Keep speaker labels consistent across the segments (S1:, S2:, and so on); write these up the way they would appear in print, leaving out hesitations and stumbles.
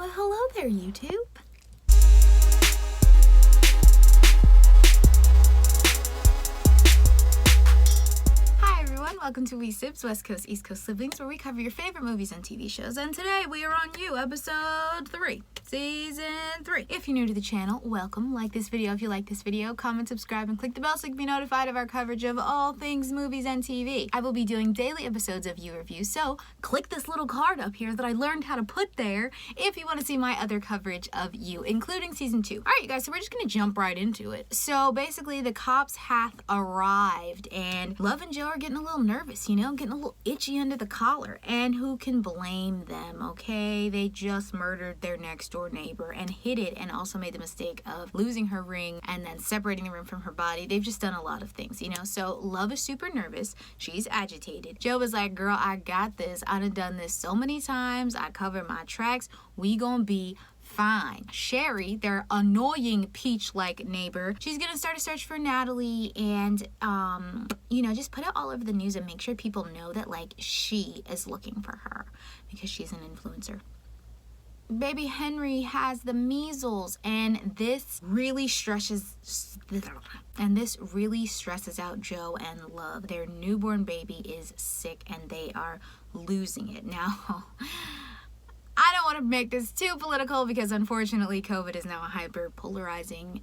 S1: Well, hello there, YouTube. Hi everyone, welcome to We Sips, West Coast, East Coast Siblings, where we cover your favorite movies and TV shows. And today we are on You, episode 3, season 3. If you're new to the channel, welcome. Like this video if you like this video, comment, subscribe, and click the bell so you can be notified of our coverage of all things movies and TV. I will be doing daily episodes of You Reviews, so click this little card up here that I learned how to put there if you want to see my other coverage of You, including season 2. Alright, you guys, so we're just going to jump right into it. So basically, the cops hath arrived, and Love and Joe are getting a little nervous, getting a little itchy under the collar. And who can blame them, okay? They just murdered their next door neighbor and hid it, and also made the mistake of losing her ring and then separating the ring from her body. They've just done a lot of things, So Love is super nervous. She's agitated. Joe is like, girl, I got this. I done this so many times. I covered my tracks. We gonna be fine. Sherry, their annoying peach-like neighbor, she's gonna start a search for Natalie and, just put it all over the news and make sure people know that, she is looking for her because she's an influencer. Baby Henry has the measles, and this really stresses out Joe and Love. Their newborn baby is sick, and they are losing it. Now, I don't want to make this too political because unfortunately COVID is now a hyper-polarizing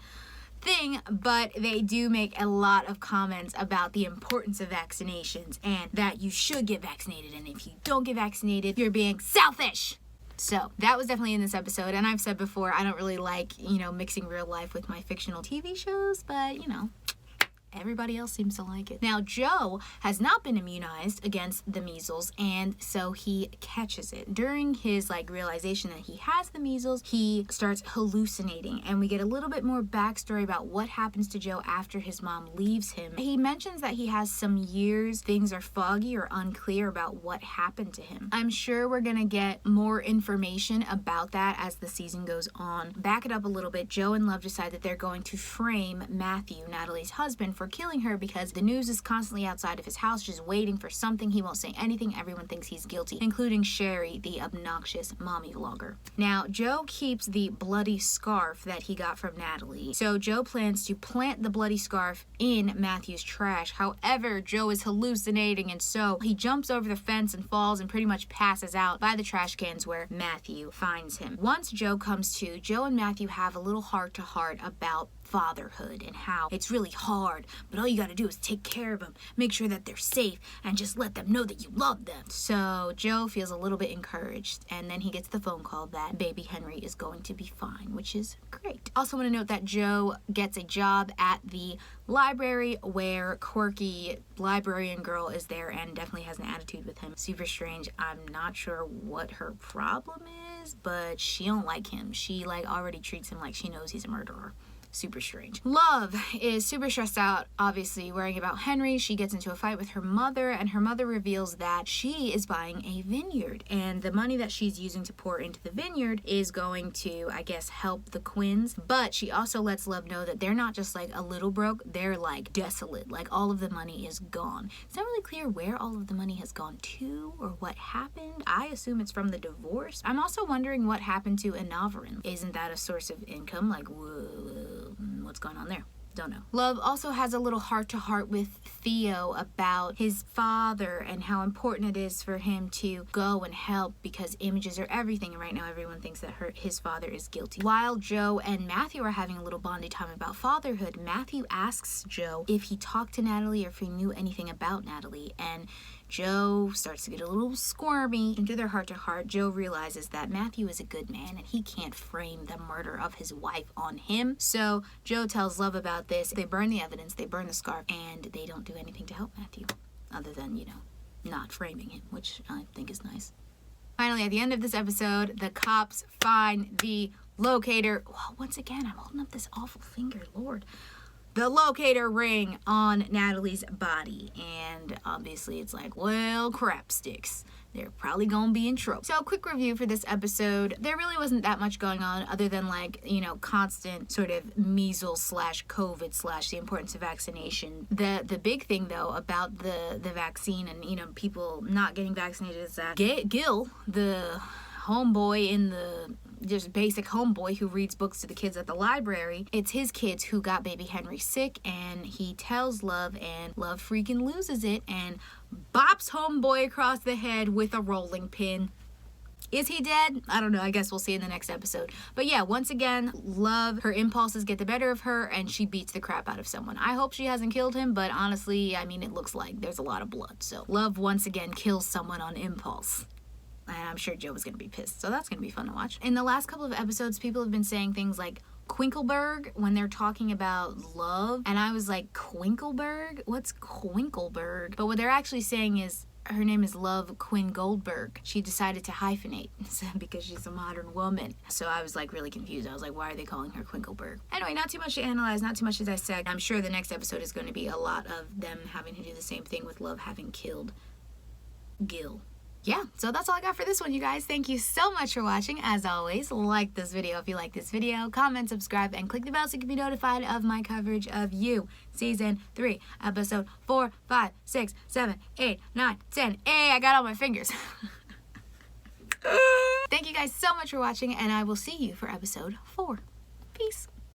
S1: thing, but they do make a lot of comments about the importance of vaccinations and that you should get vaccinated, and if you don't get vaccinated, you're being selfish. So that was definitely in this episode, and I've said before, I don't really like, mixing real life with my fictional TV shows, but, everybody else seems to like it. Now, Joe has not been immunized against the measles, and so he catches it. During his, realization that he has the measles, he starts hallucinating, and we get a little bit more backstory about what happens to Joe after his mom leaves him. He mentions that he has some years, things are foggy or unclear about what happened to him. I'm sure we're gonna get more information about that as the season goes on. Back it up a little bit, Joe and Love decide that they're going to frame Matthew, Natalie's husband, for killing her because the news is constantly outside of his house just waiting for something. He won't say anything. Everyone thinks he's guilty, including Sherry, the obnoxious mommy vlogger. Now, Joe keeps the bloody scarf that he got from Natalie. So Joe plans to plant the bloody scarf in Matthew's trash. However, Joe is hallucinating, and so he jumps over the fence and falls and pretty much passes out by the trash cans where Matthew finds him. Once Joe comes to, Joe and Matthew have a little heart-to-heart about fatherhood and how it's really hard, but all you gotta do is take care of them, make sure that they're safe, and just let them know that you love them. So Joe feels a little bit encouraged, and then he gets the phone call that baby Henry is going to be fine, which is great. Also want to note that Joe gets a job at the library where quirky librarian girl is there and definitely has an attitude with him. Super strange. I'm not sure what her problem is, but she don't like him. She already treats him like she knows he's a murderer. Super strange. Love is super stressed out, obviously, worrying about Henry. She gets into a fight with her mother, and her mother reveals that she is buying a vineyard, and the money that she's using to pour into the vineyard is going to, I guess, help the Quinns. But she also lets Love know that they're not just a little broke, they're desolate. All of the money is gone. It's not really clear where all of the money has gone to or what happened. I assume it's from the divorce. I'm also wondering what happened to Enaverin. Isn't that a source of income? Whoa. What's going on there? Don't know. Love also has a little heart-to-heart with Theo about his father and how important it is for him to go and help because images are everything, and right now everyone thinks that his father is guilty. While Joe and Matthew are having a little bonding time about fatherhood, Matthew asks Joe if he talked to Natalie or if he knew anything about Natalie, and Joe starts to get a little squirmy. Into their heart-to-heart, Joe realizes that Matthew is a good man and he can't frame the murder of his wife on him. So Joe tells Love about this. They burn the evidence, they burn the scarf, and they don't do anything to help Matthew other than, not framing him, which I think is nice. Finally, at the end of this episode, the cops find the locator. Well, once again, I'm holding up this awful finger, Lord. The locator ring on Natalie's body, and obviously it's well, crap sticks. They're probably gonna be in trouble. So, quick review for this episode. There really wasn't that much going on other than constant sort of measles / COVID / the importance of vaccination. The big thing though about the vaccine and people not getting vaccinated is that Gil, the homeboy in the just basic homeboy who reads books to the kids at the library. It's his kids who got baby Henry sick, and he tells Love, and Love freaking loses it and bops homeboy across the head with a rolling pin. Is he dead? I don't know. I guess we'll see in the next episode. But yeah, once again, Love, her impulses get the better of her, and she beats the crap out of someone. I hope she hasn't killed him, but honestly, I mean, it looks like there's a lot of blood. So Love once again kills someone on impulse. And I'm sure Joe is going to be pissed. So that's going to be fun to watch. In the last couple of episodes, people have been saying things like Quinkleberg when they're talking about Love. And I was like, Quinkleberg? What's Quinkleberg? But what they're actually saying is, her name is Love Quinn Goldberg. She decided to hyphenate because she's a modern woman. So I was like really confused. I was like, why are they calling her Quinkleberg? Anyway, not too much to analyze, not too much to dissect. I'm sure the next episode is going to be a lot of them having to do the same thing with Love having killed Gil. Yeah, so that's all I got for this one, you guys. Thank you so much for watching. As always, like this video if you like this video, comment, subscribe, and click the bell so you can be notified of my coverage of You, Season 3, Episode 4, 5, 6, 7, 8, 9, 10. Hey, I got all my fingers. Thank you guys so much for watching, and I will see you for Episode 4. Peace.